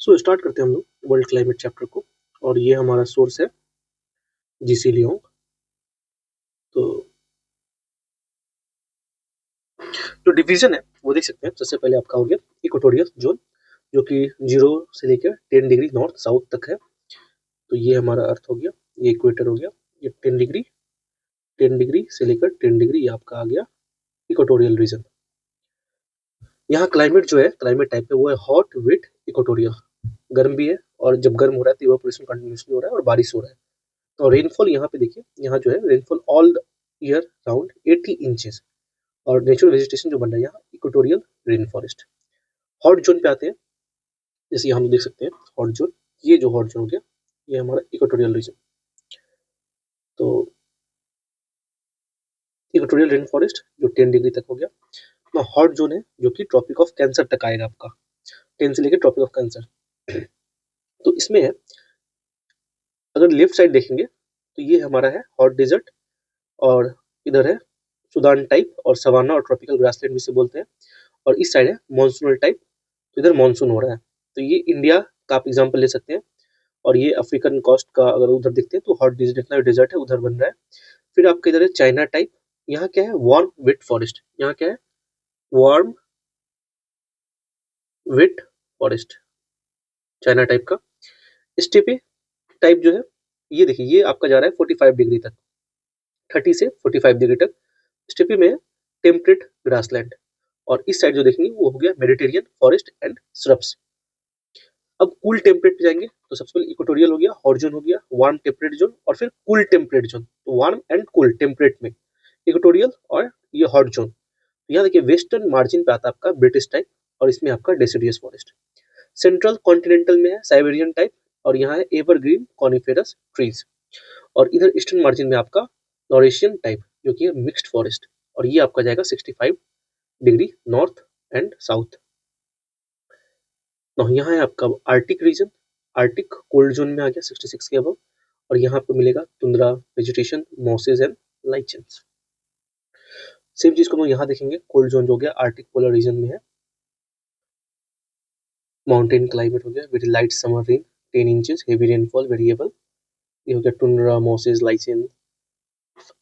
So start करते हैं हम लोग वर्ल्ड क्लाइमेट चैप्टर को। और ये हमारा सोर्स है जीसी लियोंग। तो जो डिवीजन है वो देख सकते हैं। सबसे पहले आपका हो गया इक्वेटोरियल जोन, जो कि 0 से लेकर 10 डिग्री नॉर्थ साउथ तक है। तो ये हमारा अर्थ हो गया, ये इक्वेटर हो गया। ये 10 डिग्री से लेकर 10 डिग्री ये आपका आ गया इक्वेटोरियल रीजन। यहाँ क्लाइमेट जो है, क्लाइमेट टाइप है वो है हॉट विट इक्वेटोरियल। गर्म भी है, और जब गर्म हो रहा है तो इवेपोरेशन कंटिन्यूसली हो रहा है और बारिश हो रहा है। तो रेनफॉल यहाँ पे देखिए, यहाँ जो है rainfall all year round 80 inches. और नेचुरल वेजिटेशन जो बन रहा है यहाँ equatorial rain forest. Hot zone पे आते हैं, जैसे हम देख सकते हैं हॉट जोन। ये जो हॉट जोन हो गया ये हमारा इक्वेटोरियल रीजन। तो इक्वेटोरियल रेन फॉरेस्ट जो 10 डिग्री तक हो गया। तो हॉट जोन है जो कि ट्रॉपिक ऑफ कैंसर तक आएगा आपका, 10 से लेकर ट्रॉपिक ऑफ कैंसर। तो इसमें है, अगर लेफ्ट साइड देखेंगे तो ये हमारा है हॉट डेजर्ट, और इधर है सुदान टाइप और सवाना और ट्रॉपिकल ग्रासलैंड भी से बोलते हैं। और इस साइड है मॉनसूनल टाइप, तो इधर मॉनसून हो रहा है। तो ये इंडिया का आप एग्जाम्पल ले सकते हैं। और ये अफ्रीकन कोस्ट का अगर उधर देखते हैं तो हॉट डेजर्ट, जितना डेजर्ट है उधर बन रहा है। फिर आपके इधर है चाइना टाइप। यहाँ क्या है, वार्म वेट फॉरेस्ट। यहाँ क्या है, warm wet forest, China type का। स्टेपी टाइप जो है, ये देखिए ये आपका जा रहा है 45 डिग्री तक, 30 से 45 डिग्री तक। स्टेपी में टेम्परेट ग्रासलैंड। और इस साइड जो देखेंगे वो हो गया मेडिटेरियन फॉरेस्ट एंड श्रब्स। अब कूल टेम्परेट पे जाएंगे तो सबसे पहले इक्वेटोरियल हो गया, हॉट जोन हो गया, वार्म टेम्परेट जोन, और फिर कूल टेम्परेट जोन। तो वार्म एंड कूल टेम्परेट में इक्वेटोरियल और ये हॉट जोन। यहाँ देखिए वेस्टर्न मार्जिन पे आता है आपका ब्रिटिश टाइप, और इसमें आपका डेसिडियस फॉरेस्ट। सेंट्रल कॉन्टिनेंटल में है साइबेरियन टाइप, और यहाँ है एवरग्रीन कॉनिफेरस ट्रीज। और इधर ईस्टर्न मार्जिन में आपका लॉरेशियन टाइप, जो कि है मिक्स्ड फॉरेस्ट। और ये आपका जाएगा 65 डिग्री नॉर्थ एंड साउथ। तो यहाँ है आपका arctic region, arctic cold zone में आ गया 66 के अबव। और यहाँ आपको मिलेगा tundra vegetation, mosses and lichens. Same चीज को हम यहाँ देखेंगे, कोल्ड जोन जो हो गया आर्टिक पोलर रीजन में है। माउंटेन क्लाइमेट हो गया, very light summer rain 10 inches, heavy rainfall variable. ये हो गया tundra, mosses, lichen.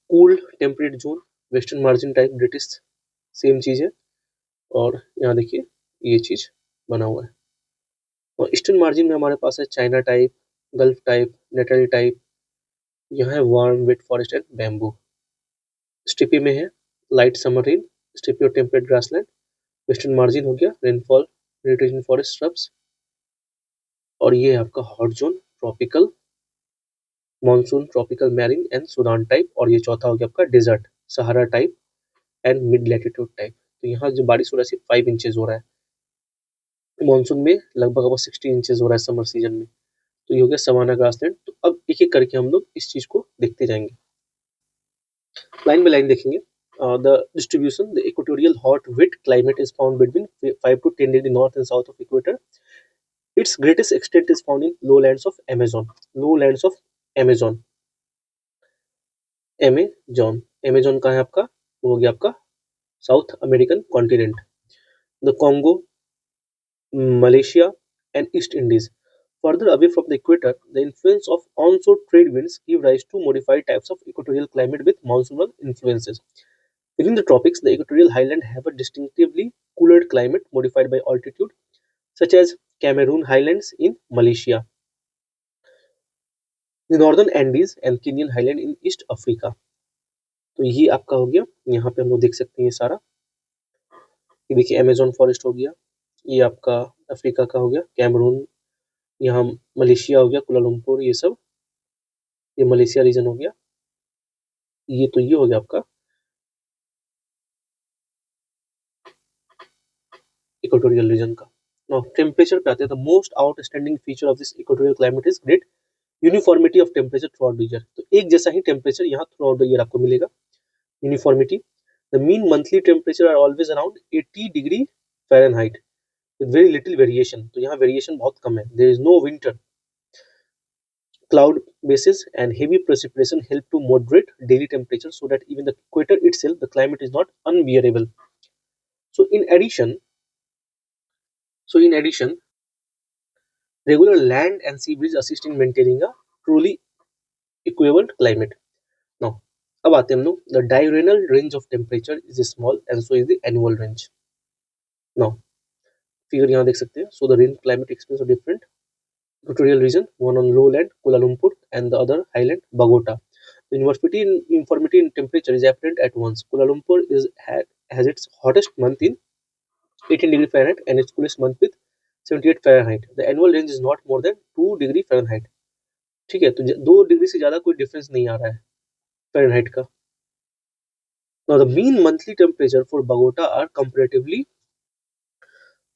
Cool temperate zone, western margin type British, same चीज है। और यहाँ देखिए ये चीज बना हुआ है। और ईस्टर्न मार्जिन में हमारे पास है China type, gulf type, natal type. यहाँ है warm wet forest and bamboo. Steppe में है लाइट समर रेन, स्टेपी और टेम्परेट ग्रासलैंड। वेस्टर्न मार्जिन हो गया रेनफॉल वेजिटेशन फॉरेस्ट श्रब्स। और ये है आपका hot zone, tropical monsoon, tropical marine and Sudan type. और ये चौथा हो गया आपका desert, Sahara type and mid latitude type. तो यहाँ जो बारिश हो रहा है सिर्फ 5 इंचेस हो रहा है, मॉनसून में लगभग अब 60 इंचेस हो रहा है समर सीजन में। तो ये हो गया सवाना ग्रासलैंड। तो अब एक एक करके हम लोग इस चीज को देखते जाएंगे, लाइन बाय लाइन देखेंगे। The distribution, the equatorial hot wet climate is found between 5 to 10 degree north and south of equator. Its greatest extent is found in lowlands of Amazon. Lowlands of Amazon. Amazon. Amazon कहाँ है आपका? वो हो गया आपका south American continent, the Congo, Malaysia, and East Indies. Further away from the equator, the influence of onshore trade winds give rise to modified types of equatorial climate with monsoonal influences. Within the tropics, the equatorial highlands have a distinctively cooler climate modified by altitude, such as Cameroon Highlands in Malaysia, the northern Andes and Kenyan Highland in East Africa. तो ये आपका हो गया, यहाँ पे हम लोग देख सकते हैं ये सारा। ये देखिए अमेजोन फॉरेस्ट हो गया, ये आपका अफ्रीका का हो गया कैमरून, यहाँ मलेशिया हो गया कुलालमपुर, ये सब ये मलेशिया रीजन हो गया। ये तो ये हो गया आपका इक्वेटोरियल रीजन का। नाउ टेम्परेचर पे आते हैं। The most outstanding feature of this equatorial climate is great uniformity of temperature throughout the year. तो एक जैसा ही टेम्परेचर यहाँ थ्रू आउट द ईयर आपको मिलेगा, uniformity. The mean monthly temperature are always around 80 degree Fahrenheit with very little variation. तो यहाँ variation बहुत कम है। There is no winter. Cloud bases and heavy precipitation help to moderate daily temperature so that even the equator itself, the climate is not unbearable. So in addition, Regular land and sea breeze assist in maintaining a truly equivalent climate. Now, अब आते हैं हम लोग, the diurnal range of temperature is small and so is the annual range. Now, figure यहाँ देख सकते हैं. So the rain climate experience are different equatorial region, one on lowland Kuala Lumpur and the other highland Bogota. The uniformity in temperature is apparent at once. Kuala Lumpur has its hottest month in 18 degree Fahrenheit and its coolest month with 78 Fahrenheit. The annual range is not more than 2 degree Fahrenheit. ठीक है, तो 2 degree से ज्यादा कोई difference नहीं आ रहा है Fahrenheit का. Now the mean monthly temperature for Bogota are comparatively,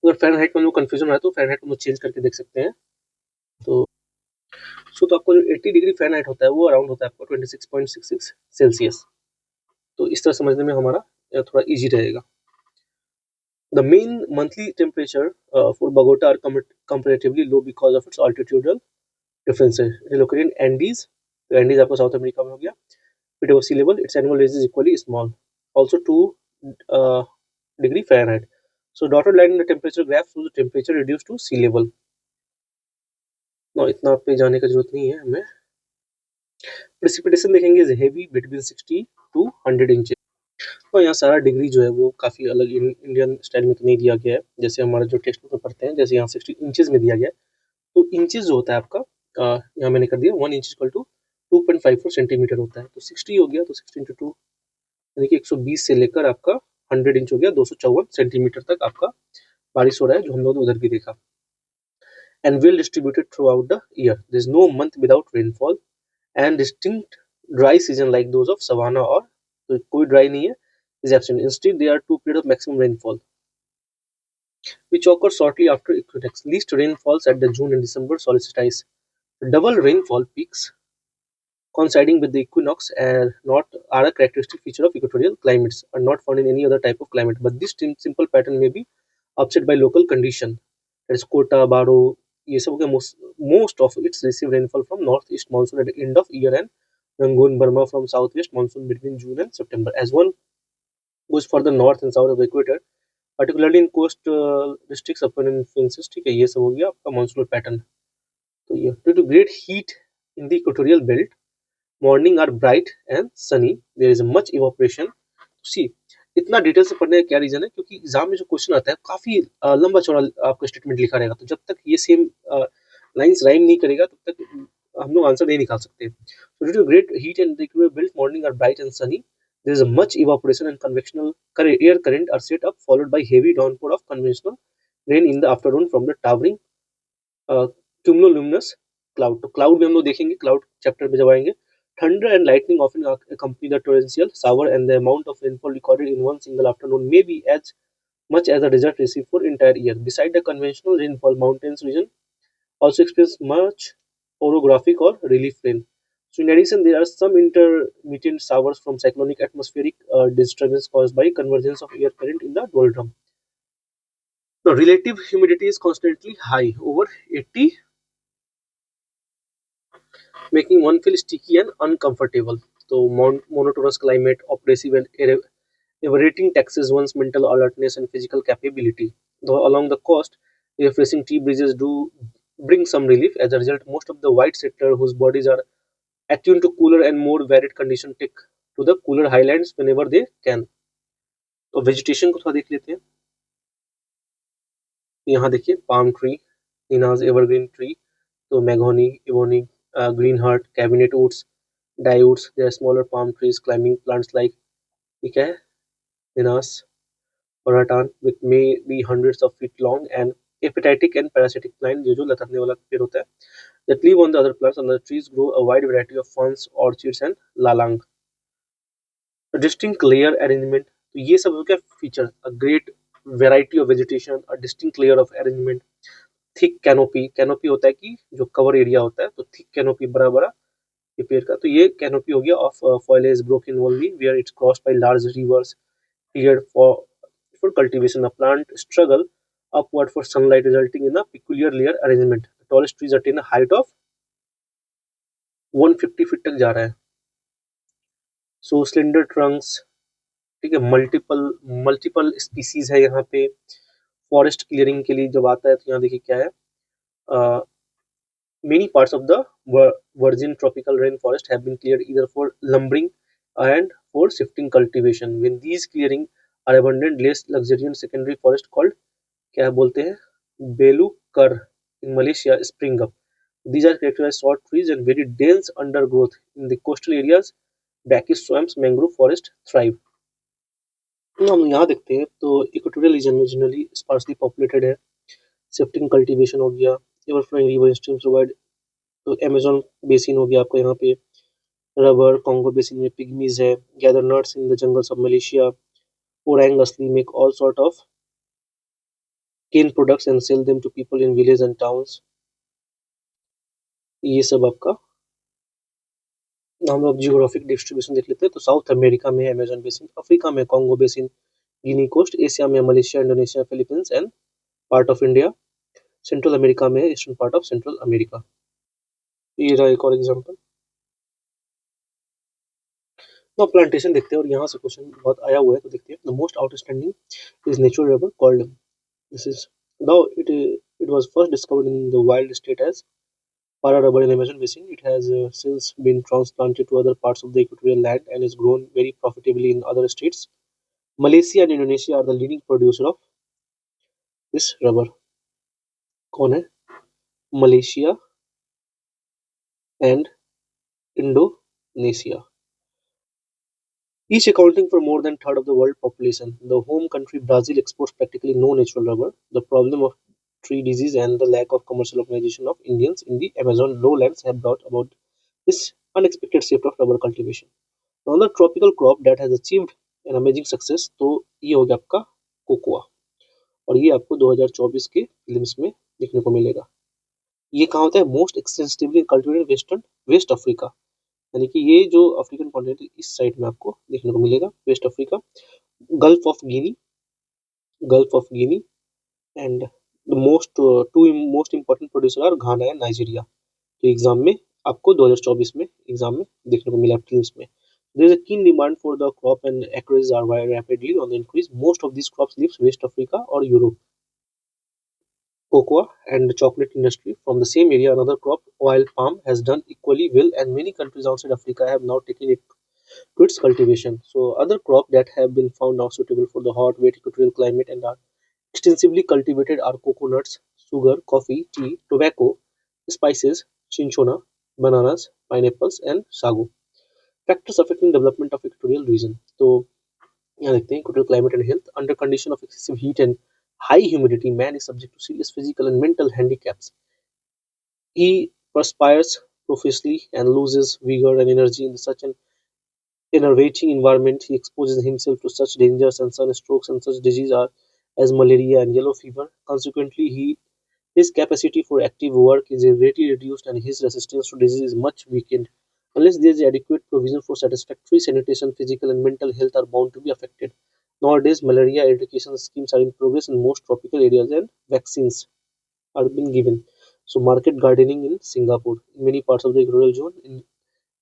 अगर फ़ारेनहाइट में हम लोग कंफ्यूजन है तो फ़ारेनहाइट में हम लोग चेंज करके देख सकते हैं. तो तो आपको जो 80 डिग्री फ़ारेनहाइट होता है वो अराउंड होता है आपको 26.66 सेल्सियस. तो इस तरह समझने में हमारा थोड़ा इजी रहेगा. The mean monthly temperature for Bogota are comparatively low because of its altitudinal differences. It is located in Andes. तो Andes आपको साउथ अमेरिका में हो गया. It above sea level, its annual range is equally small. Also 2 uh, degree Fahrenheit. So dotted line in the temperature graph shows the temperature reduced to sea level. Now इतना पे जाने का जरूरत नहीं है हमें. Precipitation देखेंगे is heavy between 60 to 100 inches. तो यहाँ सारा डिग्री जो है वो काफ़ी अलग इंडियन स्टाइल में तो नहीं दिया गया है, जैसे हमारा जो टेक्स्ट में पढ़ते हैं, जैसे यहाँ 60 इंचेस में दिया गया है. तो इंचेस जो होता है आपका, यहाँ मैंने कर दिया 1 इंच इक्वल टू 2.54 सेंटीमीटर होता है. तो 60 हो गया तो 60 इंटू 2 यानी कि 120 से लेकर आपका 100 इंच हो गया, 254 सेंटीमीटर तक आपका बारिश हो रहा है, जो हम लोगों ने उधर भी देखा. And well distributed throughout the year. There is no month without rainfall and distinct dry season like those of Savannah or, तो कोई ड्राई नहीं है, is absent. Instead, there are 2 periods of maximum rainfall which occur shortly after equinox. Least rain falls at the June and December solstice. Double rainfall peaks coinciding with the equinox are a characteristic feature of equatorial climates, are not found in any other type of climate. But this simple pattern may be upset by local condition. That is Kota, Baro, ये सब हो गया. Most of its receive rainfall from northeast monsoon at the end of year and Rangoon, Burma from southwest monsoon between June and September. As one goes further north and south of the equator, particularly in coast districts, upon influences, ठीक है, ये सब हो गया आपका monsoonal pattern. तो ये due to great heat in the equatorial belt, morning are bright and sunny, there is much evaporation. See, इतना डिटेल से पढ़ने का क्या रीजन है, क्योंकि एग्जाम में जो क्वेश्चन आता है काफी लंबा चौड़ा आपका स्टेटमेंट लिखा रहेगा, तो जब तक ये सेम लाइंस राइम नहीं करेगा तब तक हम लोग आंसर नहीं निकाल सकते. So due to great heat and the equatorial belt, morning are bright and sunny, there is a much evaporation and convectional air current are set up, followed by heavy downpour of conventional rain in the afternoon from the towering cumulonimbus cloud. तो cloud में हम लोग देखेंगे, cloud chapter में जब आएंगे. Thunder and lightning often accompany the torrential shower, and the amount of rainfall recorded in one single afternoon may be as much as the result received for entire year. Beside the conventional rainfall, mountains region also experience much orographic or relief rain. So in addition, there are some intermittent showers from cyclonic atmospheric disturbance caused by convergence of air current in the doldrum. Now, relative humidity is constantly high, over 80, making one feel sticky and uncomfortable. So monotonous climate, oppressive and evading taxes one's mental alertness and physical capability. Though along the coast, refreshing tea breezes do bring some relief. As a result, most of the white settler whose bodies are attuned to cooler and more varied conditions take to the cooler highlands whenever they can. तो vegetation को थोड़ा देख लेते हैं. यहाँ देखिए palm tree, Nina's evergreen tree, तो मैगोनी, इवोनी, green heart, cabinet woods, diodes. They are smaller palm trees, climbing plants like ठीक है, Minas or rattan, which may be hundreds of feet long, and epiphytic and parasitic plant, जो लतरने वाला पेड़ होता है, that live on the other plants. On the trees grow a wide variety of ferns, orchids and lalang. A distinct layer arrangement, तो ये सब हो गया feature. A great variety of vegetation, a distinct layer of arrangement, thick canopy. Canopy होता है कि जो cover area होता है, तो thick canopy बड़ा बड़ा पेड़ का. तो ये कैनोपी हो गया of foliage broken only where it's crossed by large rivers cleared for cultivation. A plant struggle upward for sunlight resulting in a peculiar layer arrangement. The tallest trees attain a height of 150 feet तक जा रहा है. So slender trunks, ठीक है, multiple species है यहाँ पे. Forest clearing के लिए जब आता है तो यहाँ देखिए क्या है, Many parts of the virgin tropical rainforest have been cleared either for lumbering and for shifting cultivation. When these clearing are abundant, less luxuriant secondary forest called क्या बोलते हैं बेलूकर in Malaysia spring up. These are characterized short trees and very dense undergrowth. In the coastal areas, brackish swamps, mangrove forest thrive. हम यहाँ देखते हैं तो equatorial region में generally sparsely populated है. शिफ्टिंग कल्टीवेशन हो गया, ever flowing river streams provide. तो अमेजोन बेसिन हो गया आपको यहाँ पे, रबर कॉन्गो बेसिन में पिग्मीज है, gather nuts in the jungles of Malaysia, Orang Asli make all sort of cane products and sell them to people in village and towns. ये सब आपका हम लोग जियोग्राफिक डिस्ट्रीब्यूशन देख लेते हैं. तो साउथ अमेरिका में है अमेजन बेसिन, अफ्रीका में Congo basin, Guinea coast, Asia में Malaysia, Indonesia, Philippines and part of India, central America में eastern part of central America. ये रहा एक और एग्जांपल. तो प्लांटेशन देखते हैं और यहाँ से क्वेश्चन बहुत आया हुआ है तो देखते हैं. The most outstanding is natural rubber called, this is now it was first discovered in the wild state as para rubber in Amazon basin. It has since been transplanted to other parts of the equatorial land and is grown very profitably in other states. Malaysia and Indonesia are the leading producer of this rubber. कौन है? Malaysia and Indonesia, each accounting for more than third of the world population. The home country Brazil exports practically no natural rubber. The problem of tree disease and the lack of commercial organization of Indians in the Amazon lowlands have brought about this unexpected shift of rubber cultivation. Another tropical crop that has achieved an amazing success तो ये हो गया आपका cocoa, और ये आपको 2024 के films में देखने को मिलेगा. ये कहाँ होता है? Most extensively cultivated western west Africa, यानी कि ये जो अफ्रीकन कॉन्टिनेंट इस साइड में आपको देखने को मिलेगा, west Africa, gulf of Guinea, gulf of Guinea and the most two most important producer are Ghana and Nigeria. तो एग्जाम में आपको 2024 में एग्जाम में देखने को मिला फिल्म्स में. There is a keen demand for the crop and acreages are very rapidly on the increase. Most of these crops lives West Africa or Europe. Cocoa and the chocolate industry from the same area, another crop, oil palm, has done equally well, and many countries outside Africa have now taken it to its cultivation. So, other crops that have been found now suitable for the hot, wet equatorial climate and are extensively cultivated are coconuts, sugar, coffee, tea, tobacco, spices, cinchona, bananas, pineapples, and sago. Factors affecting development of equatorial region. तो यहाँ देखते हैं equatorial climate and health. Under condition of excessive heat and high humidity, man is subject to serious physical and mental handicaps. He perspires profusely and loses vigor and energy in such an enervating environment. He exposes himself to such dangers and sunstrokes and such diseases as malaria and yellow fever. Consequently, his capacity for active work is greatly reduced and his resistance to disease is much weakened. Unless there is adequate provision for satisfactory sanitation, physical and mental health are bound to be affected. Nowadays, malaria eradication schemes are in progress in most tropical areas and vaccines are being given. So, market gardening in Singapore. In many parts of the equatorial zone,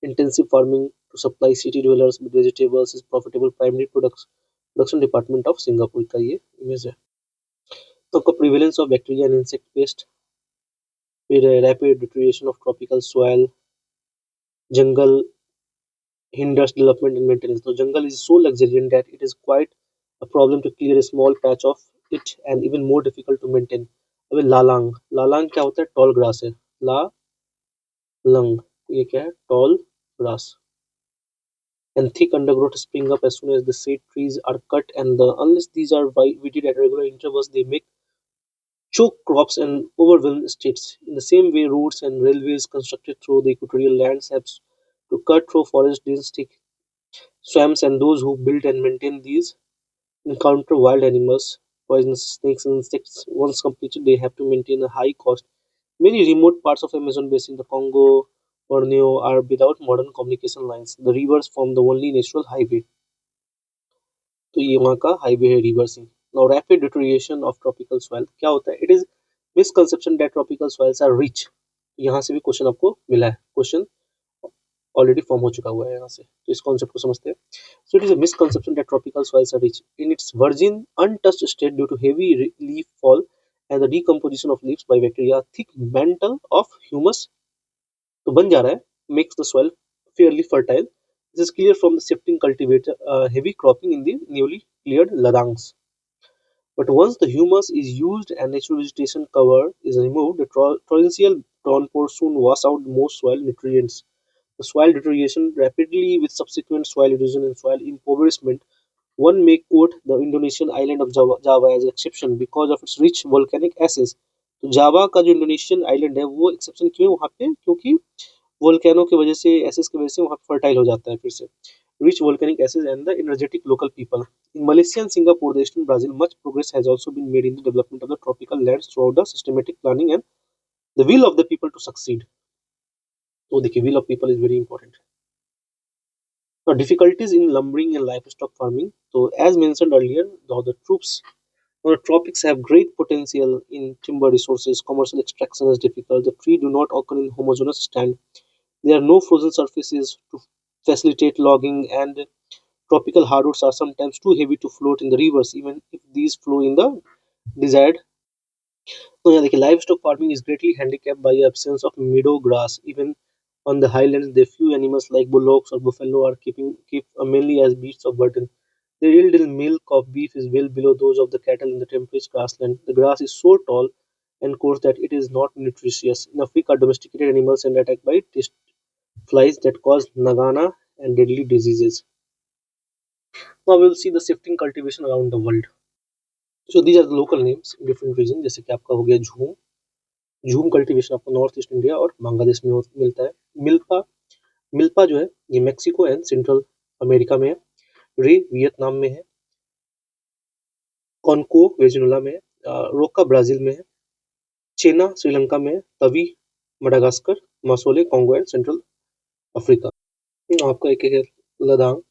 intensive farming to supply city dwellers with vegetables is profitable primary products production department of Singapore का ये image है. तो आपका prevalence of bacteria and insect pest, फिर rapid deterioration of tropical soil, jungle hinders development and maintenance. So jungle is so luxuriant that it is quite a problem to clear a small patch of it and even more difficult to maintain. अबे लालांग, लालांग क्या होता है? Tall grass है. ला lung, ये क्या है? Tall grass. And thick undergrowth spring up as soon as the shade trees are cut, and unless these are weeded at regular intervals, they make choke crops and overwhelm estates. In the same way, roads and railways constructed through the equatorial lands have to cut through forest density swamps, and those who build and maintain these encounter wild animals, poisonous snakes, and insects. Once completed, they have to maintain a high cost. Many remote parts of Amazon basin, the Congo, Borneo, are without modern communication lines. The rivers form the only natural highway. तो ये वहाँ का highway है river से. Now rapid deterioration of tropical soil क्या होता है? It is misconception that tropical soils are rich. यहाँ से भी क्वेश्चन आपको मिला है, क्वेश्चन ऑलरेडी फॉर्म हो चुका हुआ है यहाँ से, तो इस कॉन्सेप्ट को समझते हैं. So it is a misconception that tropical soils are rich in its virgin untouched state due to heavy leaf fall and the decomposition of leaves by bacteria, thick mantle of humus तो बन जा रहा है, makes the soil fairly fertile. This is clear from the shifting cultivator heavy cropping in the newly cleared ladangs. But once the humus is used and natural vegetation cover is removed, the torrential downpour soon wash out most soil nutrients. The soil deterioration rapidly with subsequent soil erosion and soil impoverishment. One may quote the Indonesian island of Java as an exception because of its rich volcanic ashes. तो जावा का जो Indonesian island है वो exception क्यों है वहाँ पे, क्योंकि वोल्केनो की वजह से, एसिस की वजह से वहाँ फर्टाइल हो जाता है फिर से. Rich volcanic acids and the energetic local people. In Malaysia and Singapore, the eastern Brazil, much progress has also been made in the development of the tropical lands throughout the systematic planning and the will of the people to succeed. So the will of people is very important. Now, difficulties in lumbering and livestock farming. So as mentioned earlier, the tropics have great potential in timber resources. Commercial extraction is difficult. The trees do not occur in homogeneous stand. There are no frozen surfaces to facilitate logging, and tropical hardwoods are sometimes too heavy to float in the rivers, even if these flow in the desired. तो यहाँ देखिए livestock farming is greatly handicapped by the absence of meadow grass. Even on the highlands, the few animals like bullocks or buffalo are keep mainly as beasts of burden. The yield in milk of beef is well below those of the cattle in the temperate grassland. The grass is so tall and coarse that it is not nutritious. In Africa, domesticated animals are attacked by test flies that cause nagana and deadly diseases. Now we will see the shifting cultivation around the world. So these are the local names in different regions. जैसे कि आपका हो गया झूम. झूम cultivation आपको north east India और बांग्लादेश में मिलता है. मिल्पा मिल्पा जो है ये मेक्सिको एंड सेंट्रल अमेरिका में है. रे वियतनाम में है. कॉन्को वेनेजुएला में है. रोका ब्राजील में है. चेना श्रीलंका में है. Tavy Madagascar. Masole Congo and central Africa. आपका एक है लदांग.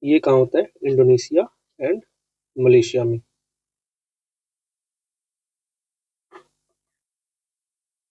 ये कहाँ होता है? इंडोनेशिया एंड मलेशिया में.